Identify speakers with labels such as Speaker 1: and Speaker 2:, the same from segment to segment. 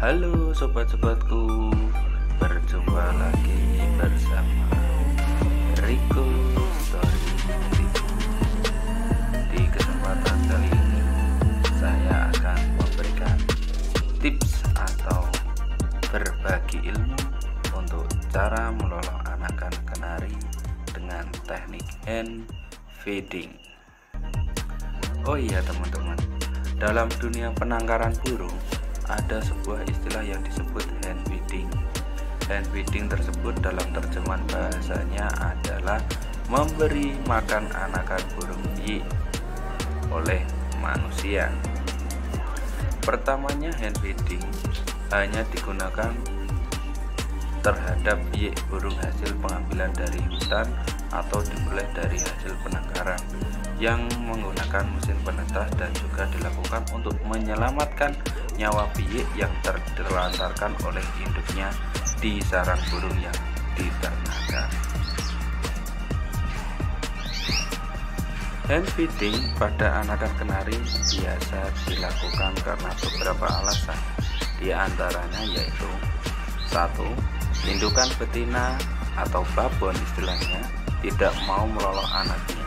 Speaker 1: Halo sobat-sobatku, berjumpa lagi bersama Rico Story TV. Di kesempatan kali ini saya akan memberikan tips atau berbagi ilmu untuk cara meloloh anakan kenari dengan teknik hand feeding. Oh iya teman-teman, dalam dunia penangkaran burung ada sebuah istilah yang disebut hand feeding. Hand feeding tersebut dalam terjemahan bahasanya adalah memberi makan anakan burung piyik oleh manusia. Pertamanya hand feeding hanya digunakan terhadap piyik burung hasil pengambilan dari hutan atau dimulai dari hasil penangkaran yang menggunakan mesin penetas, dan juga dilakukan untuk menyelamatkan nyawa piyik yang terlantarkan oleh induknya di sarang burung yang diternakan. Hand feeding pada anakan kenari biasa dilakukan karena beberapa alasan. Di antaranya yaitu: 1. Indukan betina atau babon istilahnya tidak mau meloloh anaknya.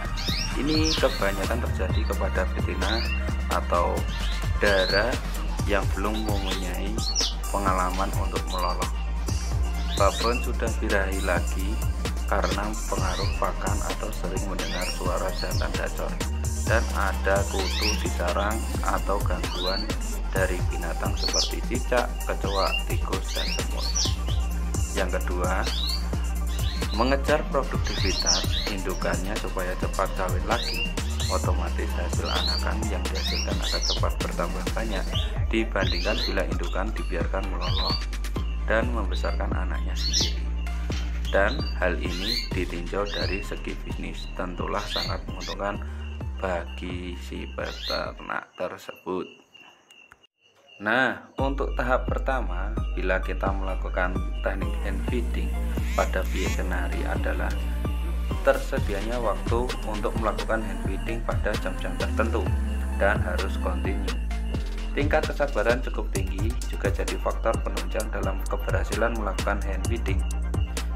Speaker 1: Ini kebanyakan terjadi kepada betina atau dara yang belum mempunyai pengalaman untuk meloloh. Babon sudah birahi lagi karena pengaruh pakan atau sering mendengar suara jantan gacor, dan ada kutu di sarang atau gangguan dari binatang seperti cicak, kecoa, tikus, dan semut. Yang kedua, mengejar produktivitas indukannya supaya cepat kawin lagi. Otomatis hasil anakan yang dihasilkan akan cepat bertambah banyak dibandingkan bila indukan dibiarkan meloloh dan membesarkan anaknya sendiri. Dan hal ini ditinjau dari segi bisnis, tentulah sangat menguntungkan bagi si peternak tersebut. Nah, untuk tahap pertama, bila kita melakukan teknik hand feeding pada piyik kenari adalah tersedianya waktu untuk melakukan hand feeding pada jam-jam tertentu dan harus kontinu. Tingkat kesabaran cukup tinggi juga jadi faktor penunjang dalam keberhasilan melakukan hand feeding.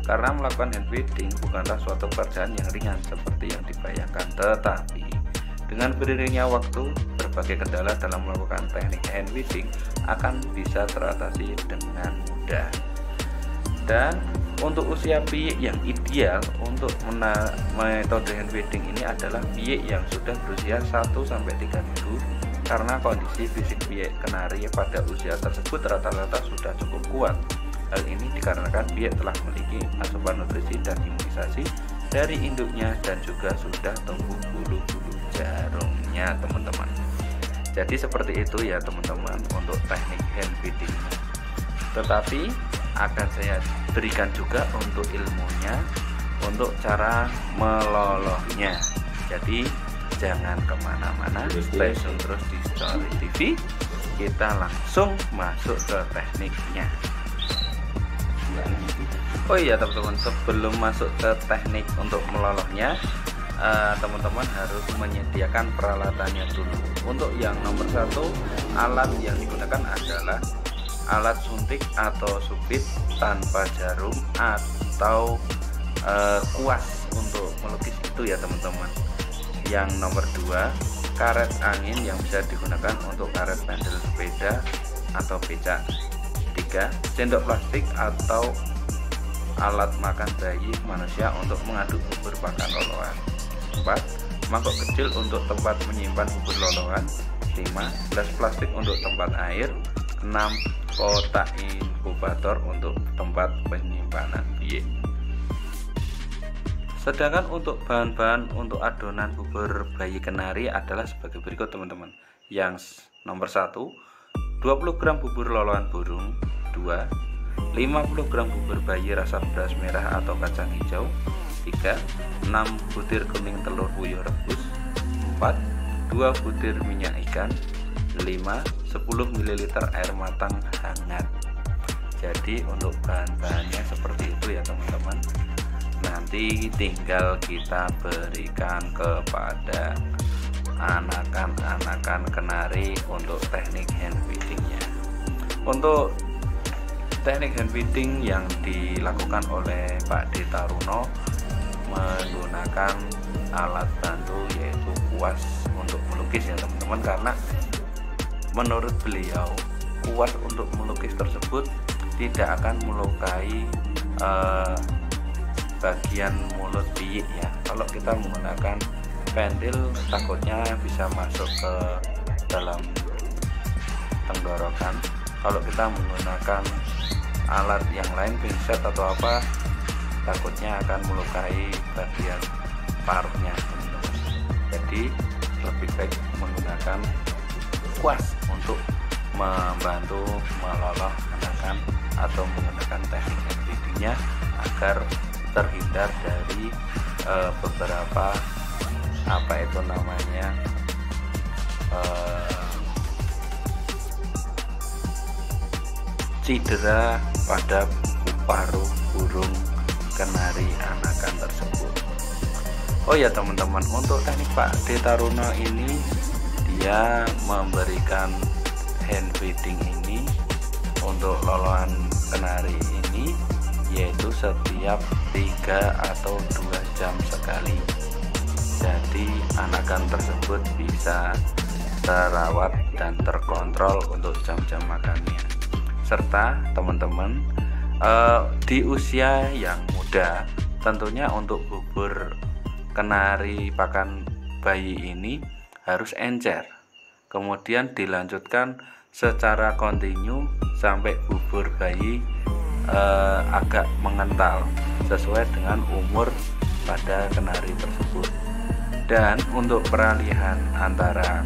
Speaker 1: Karena melakukan hand feeding bukanlah suatu pekerjaan yang ringan seperti yang dibayangkan, tetapi dengan beriringnya waktu, berbagai kendala dalam melakukan teknik hand feeding akan bisa teratasi dengan mudah. Dan untuk usia piyik yang ideal untuk metode hand feeding ini adalah piyik yang sudah berusia 1-3 minggu, karena kondisi fisik piyik kenari pada usia tersebut rata-rata sudah cukup kuat. Hal ini dikarenakan piyik telah memiliki asupan nutrisi dan imunisasi dari induknya, dan juga sudah tumbuh bulu-bulu jarumnya teman-teman. Jadi seperti itu ya teman-teman untuk teknik hand feeding. Tetapi akan saya berikan juga untuk ilmunya, untuk cara melolohnya. Jadi jangan kemana-mana, stay tune terus di Story TV. Kita langsung masuk ke tekniknya. Oh iya teman-teman, sebelum masuk ke teknik untuk melolohnya, teman-teman harus menyediakan peralatannya dulu. Untuk yang nomor 1, alat yang digunakan adalah alat suntik atau subit tanpa jarum atau kuas untuk melukis itu ya teman-teman. Yang nomor 2, karet angin yang bisa digunakan untuk karet pendel sepeda atau becak. 3, sendok plastik atau alat makan bayi manusia untuk mengaduk bubur pakan lolohan. 4, mangkok kecil untuk tempat menyimpan bubur lolohan. 5, gelas plastik untuk tempat air. 6, kotak inkubator untuk tempat penyimpanan piyik. Sedangkan untuk bahan-bahan untuk adonan bubur bayi kenari adalah sebagai berikut teman-teman. Yang nomor 1, 20 gram bubur lolohan burung. 2, 50 gram bubur bayi rasa beras merah atau kacang hijau. 3, 6 butir kuning telur puyuh rebus. 4, 2 butir minyak ikan. 5, 10 ml air matang hangat. Jadi untuk bahan-bahannya seperti itu ya teman-teman. Nanti tinggal kita berikan kepada anakan kenari untuk teknik hand feedingnya. Untuk teknik hand feeding yang dilakukan oleh Pak D. Taruno menggunakan alat bantu yaitu kuas untuk melukis ya teman-teman, karena menurut beliau kuas untuk melukis tersebut tidak akan melukai bagian mulut biik ya. Kalau kita menggunakan pentil takutnya bisa masuk ke dalam tenggorokan. Kalau kita menggunakan alat yang lain, pinset atau apa, takutnya akan melukai bagian paruhnya teman-teman. Jadi lebih baik menggunakan kuas untuk membantu meloloh anakan atau menggunakan teknik hand feedingnya agar terhindar dari beberapa cedera pada paruh burung kenari anakan tersebut. Oh ya teman-teman, untuk teknik Pak D. Taruno ini dia memberikan hand feeding ini untuk lolohan kenari ini yaitu setiap 3 atau 2 jam sekali. Jadi anakan tersebut bisa terawat dan terkontrol untuk jam-jam makannya. Serta teman-teman di usia yang muda tentunya untuk bubur kenari pakan bayi ini harus encer, kemudian dilanjutkan secara kontinu sampai bubur bayi agak mengental sesuai dengan umur pada kenari tersebut. Dan untuk peralihan antara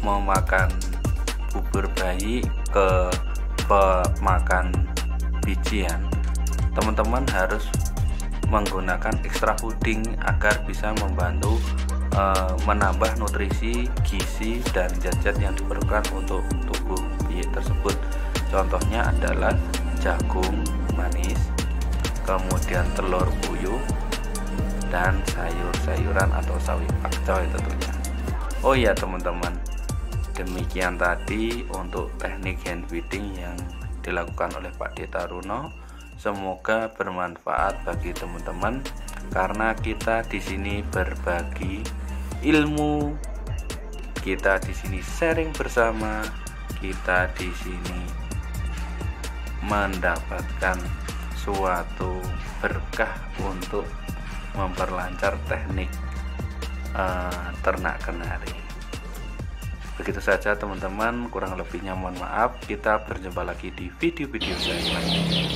Speaker 1: memakan bubur bayi ke pemakan bijian, teman-teman harus menggunakan extra fooding agar bisa membantu menambah nutrisi, gizi, dan zat-zat yang diperlukan untuk tubuh biik tersebut. Contohnya adalah jagung manis, kemudian telur puyuh, dan sayur-sayuran atau sawi pakcoy tentunya. Oh ya teman-teman, demikian tadi untuk teknik hand feeding yang dilakukan oleh Pak D. Taruno. Semoga bermanfaat bagi teman-teman, karena kita di sini berbagi ilmu, kita di sini sharing bersama, kita di sini mendapatkan suatu berkah untuk memperlancar teknik ternak kenari. Begitu saja teman-teman, kurang lebihnya mohon maaf. Kita berjumpa lagi di video-video selanjutnya.